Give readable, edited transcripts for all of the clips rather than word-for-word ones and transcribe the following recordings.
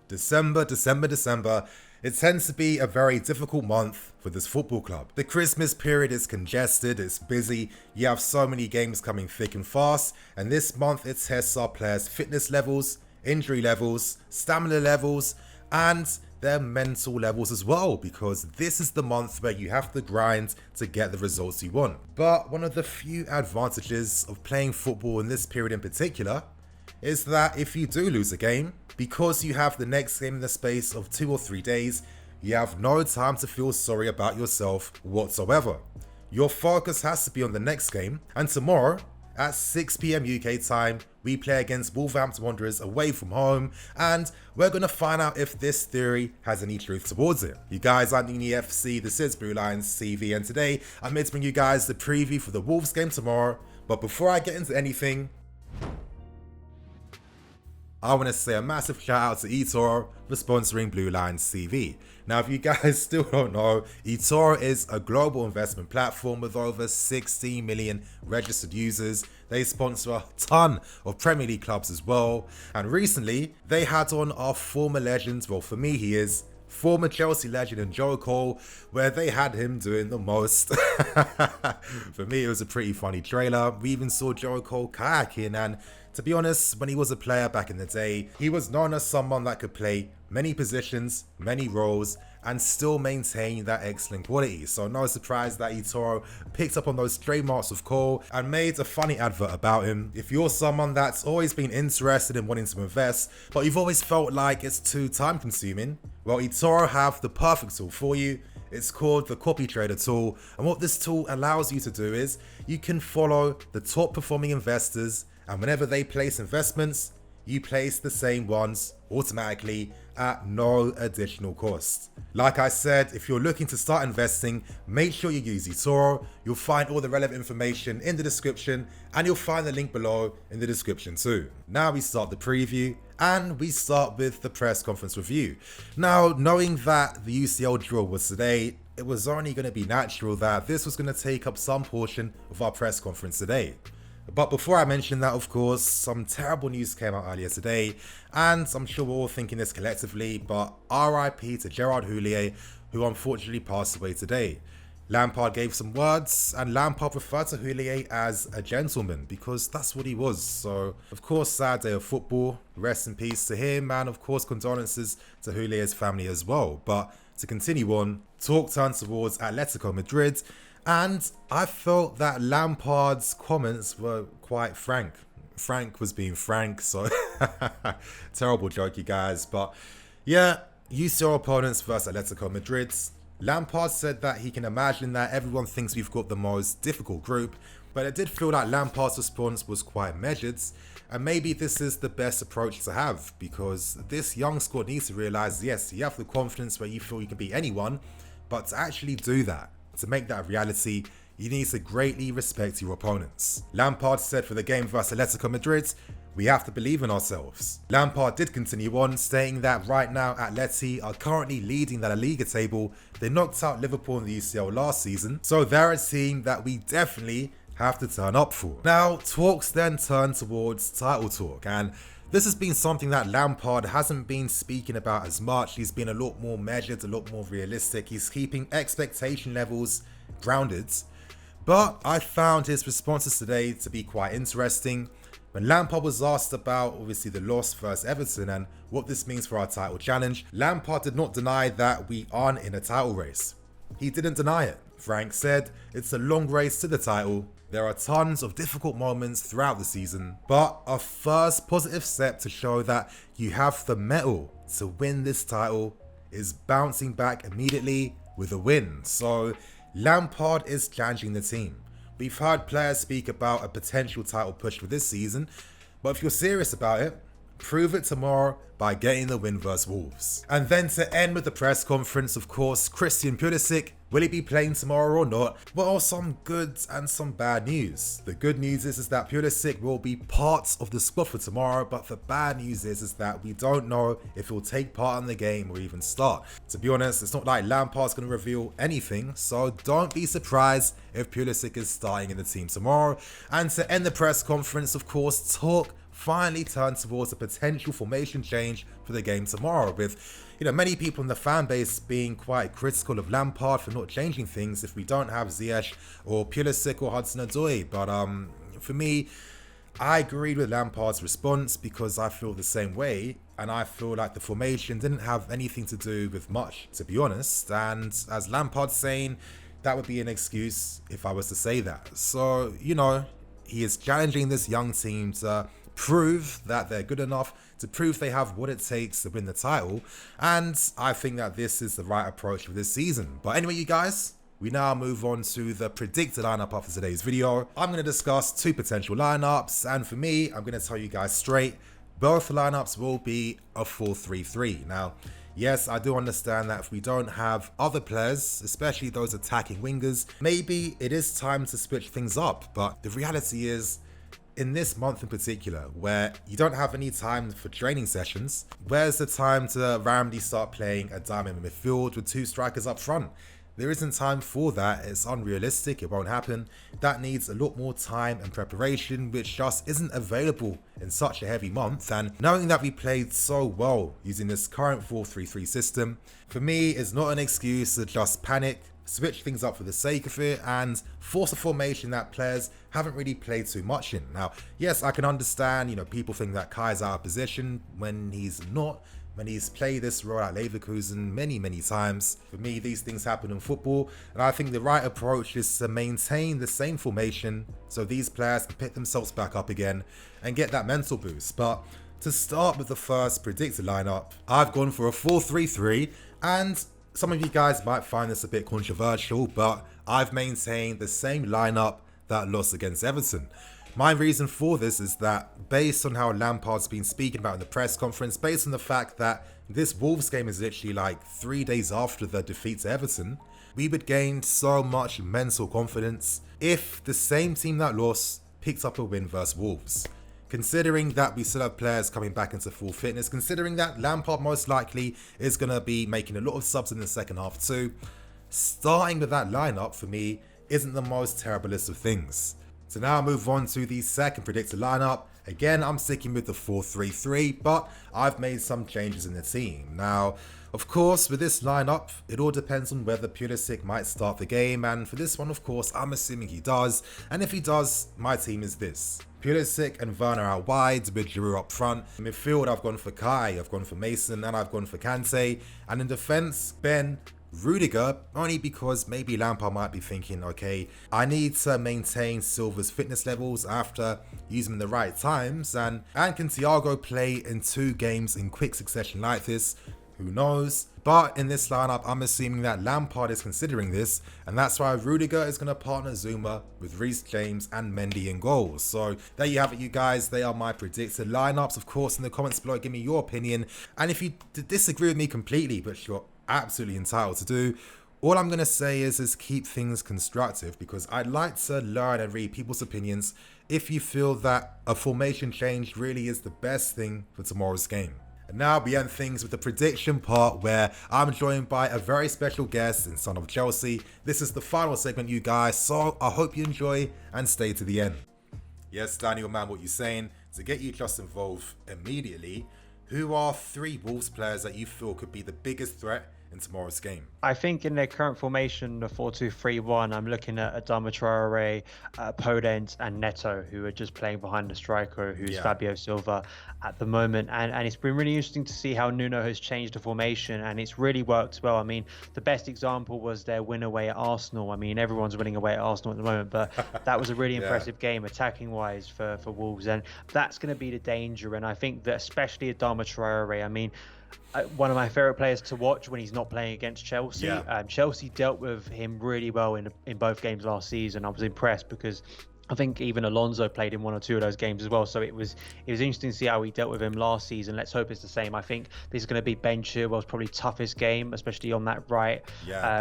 December. It tends to be a very difficult month for this football club. The Christmas period is congested, it's busy, you have so many games coming thick and fast, and this month it tests our players' fitness levels, injury levels, stamina levels, and their mental levels as well, because this is the month where you have to grind to get the results you want. But one of the few advantages of playing football in this period in particular is that if you do lose a game, because you have the next game in the space of 2 or 3 days, you have no time to feel sorry about yourself whatsoever. Your focus has to be on the next game, and tomorrow at 6 PM UK time, we play against Wolverhampton Wanderers away from home, and we're going to find out if this theory has any truth towards it. You guys, I'm Uni FC, this is Blue Lions TV, and today I'm here to bring you guys the preview for the Wolves game tomorrow. But before I get into anything, I want to say a massive shout out to eToro for sponsoring Blue Lions TV. Now, if you guys still don't know, eToro is a global investment platform with over 16 million registered users. They sponsor a ton of Premier League clubs as well. And recently, they had on our former legends, well, for me he is, former Chelsea legend and Joe Cole, where they had him doing the most. For me, it was a pretty funny trailer. We even saw Joe Cole kayaking, and to be honest, when he was a player back in the day, he was known as someone that could play many positions, many roles, and still maintain that excellent quality. So no surprise that eToro picked up on those trademarks of Cole and made a funny advert about him. If you're someone that's always been interested in wanting to invest, but you've always felt like it's too time consuming, well, eToro have the perfect tool for you. It's called the CopyTrader tool, and what this tool allows you to do is you can follow the top performing investors, and whenever they place investments, you place the same ones automatically at no additional cost. Like I said, if you're looking to start investing, make sure you use eToro. You'll find all the relevant information in the description, and you'll find the link below in the description too. Now we start the preview, and we start with the press conference review. Now, knowing that the UCL draw was today, it was only going to be natural that this was going to take up some portion of our press conference today. But before I mention that, of course, some terrible news came out earlier today, and I'm sure we're all thinking this collectively, but RIP to Gerard Houllier, who unfortunately passed away today. Lampard gave some words, and Lampard referred to Houllier as a gentleman, because that's what he was. So, of course, sad day of football, rest in peace to him, and of course, condolences to Houlier's family as well. But to continue on, talk turned towards Atletico Madrid, and I felt that Lampard's comments were quite frank. Frank was being frank, so terrible joke, you guys. But yeah, UCL opponents versus Atletico Madrid. Lampard said that he can imagine that everyone thinks we've got the most difficult group, but it did feel like Lampard's response was quite measured, and maybe this is the best approach to have, because this young squad needs to realise, yes, you have the confidence where you feel you can beat anyone, but to actually do that, to make that a reality, you need to greatly respect your opponents. Lampard said for the game versus Atletico Madrid, we have to believe in ourselves. Lampard did continue on, stating that right now Atleti are currently leading the La Liga table. They knocked out Liverpool in the UCL last season, so they're a team that we definitely have to turn up for. Now, talks then turn towards title talk, and this has been something that Lampard hasn't been speaking about as much. He's been a lot more measured, a lot more realistic. He's keeping expectation levels grounded. But I found his responses today to be quite interesting. When Lampard was asked about, obviously, the loss versus Everton and what this means for our title challenge, Lampard did not deny that we aren't in a title race. He didn't deny it. Frank said, it's a long race to the title. There are tons of difficult moments throughout the season, but a first positive step to show that you have the mettle to win this title is bouncing back immediately with a win. So Lampard is challenging the team. We've heard players speak about a potential title push for this season, but if you're serious about it, prove it tomorrow by getting the win versus Wolves. And then to end with the press conference, of course, Christian Pulisic, will he be playing tomorrow or not? Well, some good and some bad news. The good news is that Pulisic will be part of the squad for tomorrow, but the bad news is that we don't know if he'll take part in the game or even start. To be honest, it's not like Lampard's going to reveal anything, so don't be surprised if Pulisic is starting in the team tomorrow. And to end the press conference, of course, talk finally turn towards a potential formation change for the game tomorrow, with many people in the fan base being quite critical of Lampard for not changing things if we don't have Ziyech or Pulisic or Hudson-Odoi. But for me, I agreed with Lampard's response because I feel the same way, and I feel like the formation didn't have anything to do with much, to be honest. And as Lampard's saying, that would be an excuse if I was to say that. So, he is challenging this young team to prove that they're good enough, to prove they have what it takes to win the title. And I think that this is the right approach for this season. But anyway, you guys, we now move on to the predicted lineup after today's video. I'm going to discuss two potential lineups, and for me, I'm going to tell you guys straight, both lineups will be a 4-3-3. Now, yes, I do understand that if we don't have other players, especially those attacking wingers, maybe it is time to switch things up. But the reality is, in this month in particular, where you don't have any time for training sessions, where's the time to randomly start playing a diamond midfield with two strikers up front? There isn't time for that. It's unrealistic. It won't happen. That needs a lot more time and preparation, which just isn't available in such a heavy month. And knowing that we played so well using this current 4-3-3 system, for me, is not an excuse to just panic, switch things up for the sake of it, and force a formation that players haven't really played too much in. Now, yes, I can understand, people think that Kai's out of position when he's not, when he's played this role at Leverkusen many times. For me, these things happen in football, and I think the right approach is to maintain the same formation so these players can pick themselves back up again and get that mental boost. But to start with the first predicted lineup, I've gone for a 4-3-3, and some of you guys might find this a bit controversial, but I've maintained the same lineup that lost against Everton. My reason for this is that, based on how Lampard's been speaking about in the press conference, based on the fact that this Wolves game is literally like 3 days after the defeat to Everton, we would gain so much mental confidence if the same team that lost picked up a win versus Wolves. Considering that we still have players coming back into full fitness, considering that Lampard most likely is going to be making a lot of subs in the second half too, starting with that lineup for me isn't the most terriblest of things. So now move on to the second predicted lineup. Again, I'm sticking with the 4-3-3, but I've made some changes in the team. Now, of course, with this lineup, it all depends on whether Pulisic might start the game, and for this one, of course, I'm assuming he does, and if he does, my team is this. Pulisic and Werner out wide, with Giroud up front. In midfield, I've gone for Kai, I've gone for Mason, and I've gone for Kante, and in defence, Ben, Rudiger, only because maybe Lampard might be thinking, okay, I need to maintain Silva's fitness levels after using him in the right times, and can Thiago play in 2 games in quick succession like this? Who knows? But in this lineup, I'm assuming that Lampard is considering this, and that's why Rudiger is going to partner Zuma with Reece James and Mendy in goals. So there you have it, you guys. They are my predicted lineups. Of course, in the comments below, give me your opinion, and if you disagree with me completely, but you're absolutely entitled to do, all I'm going to say is keep things constructive, because I'd like to learn and read people's opinions if you feel that a formation change really is the best thing for tomorrow's game. And now we end things with the prediction part, where I'm joined by a very special guest in Son of Chelsea. This is the final segment, you guys, so I hope you enjoy and stay to the end. Yes, Daniel, man, what you're saying, to get you just involved immediately, who are 3 Wolves players that you feel could be the biggest threat in tomorrow's game? I think in their current formation, the 4-2-3-1, I'm looking at Adama Traore, Podence and Neto, who are just playing behind the striker, who's Fabio Silva at the moment. And it's been really interesting to see how Nuno has changed the formation, and it's really worked well. I mean, the best example was their win away at Arsenal. I mean, everyone's winning away at Arsenal at the moment, but that was a really impressive game attacking-wise for Wolves, and that's going to be the danger. And I think that especially Adama Traore, I mean, one of my favorite players to watch when he's not playing against Chelsea. Chelsea dealt with him really well in both games last season. I was impressed because I think even Alonso played in 1 or 2 of those games as well. So it was interesting to see how he dealt with him last season. Let's hope it's the same. I think this is going to be Ben Chilwell's probably toughest game, especially on that right,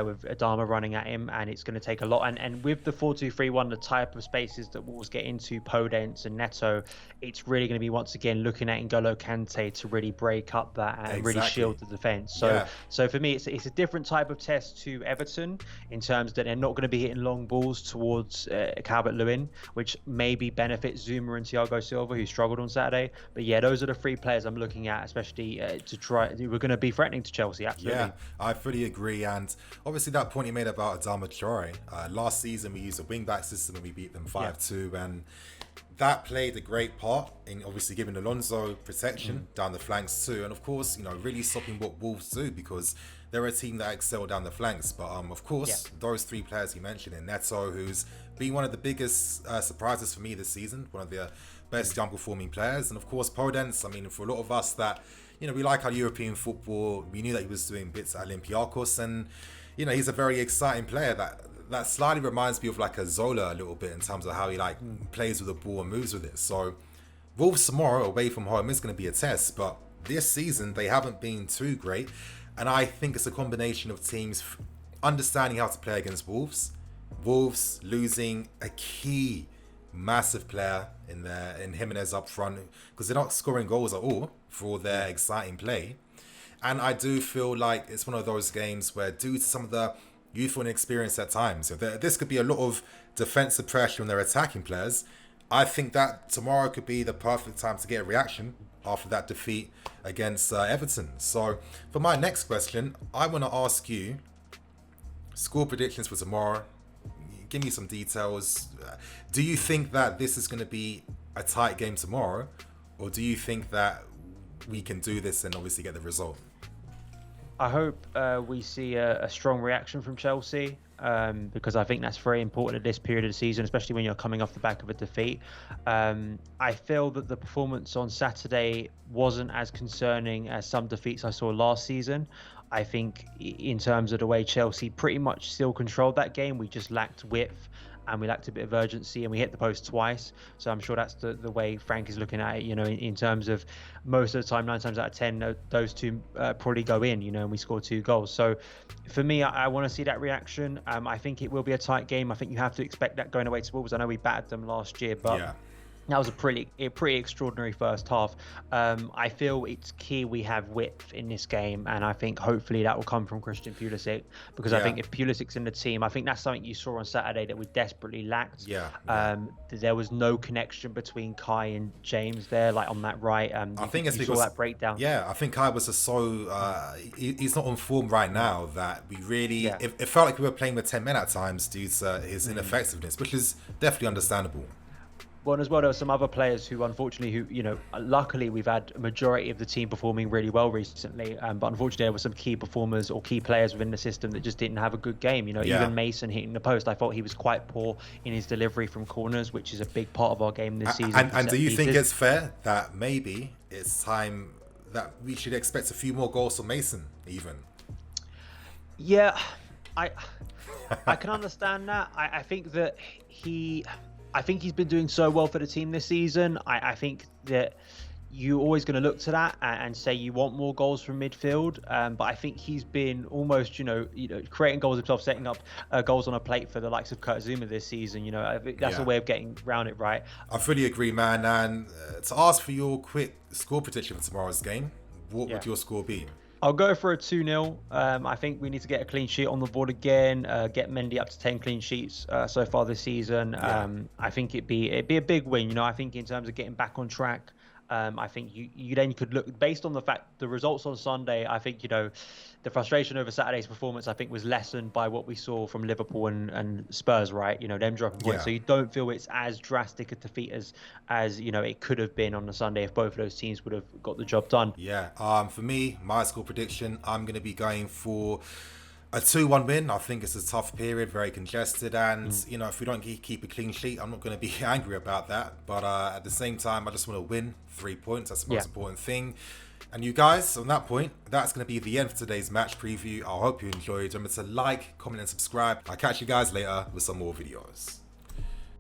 with Adama running at him, and it's going to take a lot. And with the 4-2-3-1, the type of spaces that Wolves get into, Podence and Neto, it's really going to be once again looking at N'Golo Kante to really break up that and really shield the defence. So for me, it's a different type of test to Everton in terms that they're not going to be hitting long balls towards Calvert-Lewin. which maybe benefits Zuma and Thiago Silva, who struggled on Saturday. But yeah, those are the three players I'm looking at, especially to try. We're going to be threatening to Chelsea, absolutely. Yeah, I fully agree. And obviously that point you made about Adama Traore, last season we used a wing-back system and we beat them 5-2, and that played a great part in obviously giving Alonso protection down the flanks too, and of course, really stopping what Wolves do, because they're a team that excel down the flanks. But of course, those three players you mentioned, in Neto, who's been one of the biggest surprises for me this season, one of the best young performing players, and of course Podence. I mean, for a lot of us that we like our European football, we knew that he was doing bits at Olympiacos, and he's a very exciting player that slightly reminds me of like a Zola a little bit in terms of how he plays with the ball and moves with it. So Wolves tomorrow away from home is going to be a test, but this season they haven't been too great, and I think it's a combination of teams understanding how to play against Wolves losing a key massive player in Jimenez up front, because they're not scoring goals at all for their exciting play. And I do feel like it's one of those games where, due to some of the youthful inexperience at times, this could be a lot of defensive pressure on their attacking players. I think that tomorrow could be the perfect time to get a reaction after that defeat against Everton. So for my next question, I want to ask you score predictions for tomorrow. Give me some details. Do you think that this is going to be a tight game tomorrow, or do you think that we can do this and obviously get the result? I hope we see a strong reaction from Chelsea, because I think that's very important at this period of the season, especially when you're coming off the back of a defeat. I feel that the performance on Saturday wasn't as concerning as some defeats I saw last season. I think in terms of the way Chelsea pretty much still controlled that game, we just lacked width and we lacked a bit of urgency, and we hit the post twice. So I'm sure that's the way Frank is looking at it, in terms of most of the time, 9 times out of 10, those two probably go in, and we score 2 goals. So for me, I want to see that reaction. I think it will be a tight game. I think you have to expect that going away to Wolves. I know we battered them last year, but that was a pretty extraordinary first half. I feel it's key we have width in this game, and I think hopefully that will come from Christian Pulisic, because I think if Pulisic's in the team, I think that's something you saw on Saturday that we desperately lacked. There was no connection between Kai and James there, like on that right. I think it's because saw that breakdown. I think Kai was just so he's not on form right now that we really it felt like we were playing with 10 men at times due to his ineffectiveness, which is definitely understandable. Well, and as well, there were some other players who, unfortunately, luckily we've had a majority of the team performing really well recently. But unfortunately, there were some key performers or key players within the system that just didn't have a good game. Even Mason hitting the post, I thought he was quite poor in his delivery from corners, which is a big part of our game this season. And do you think it's fair that maybe it's time that we should expect a few more goals from Mason, even? Yeah, I can understand that. I think that I think he's been doing so well for the team this season. I think that you're always going to look to that and say you want more goals from midfield. But I think he's been almost, creating goals himself, setting up goals on a plate for the likes of Kurt Zouma this season. I think that's a way of getting around it, right? I fully agree, man. And to ask for your quick score prediction for tomorrow's game, what would your score be? I'll go for a 2-0. I think we need to get a clean sheet on the board again, get Mendy up to 10 clean sheets so far this season. I think it'd be a big win. I think in terms of getting back on track, I think you then could look, based on the fact the results on Sunday, I think the frustration over Saturday's performance I think was lessened by what we saw from Liverpool and Spurs, right? Them dropping points. So you don't feel it's as drastic a defeat as it could have been on the Sunday if both of those teams would have got the job done. For me, my score prediction, I'm going to be going for a 2-1 win. I think it's a tough period, very congested, and if we don't keep a clean sheet, I'm not going to be angry about that. But at the same time, I just want to win 3 points. That's the most important thing. And you guys, on that point, that's going to be the end of today's match preview. I hope you enjoyed. Remember to like, comment, and subscribe. I'll catch you guys later with some more videos.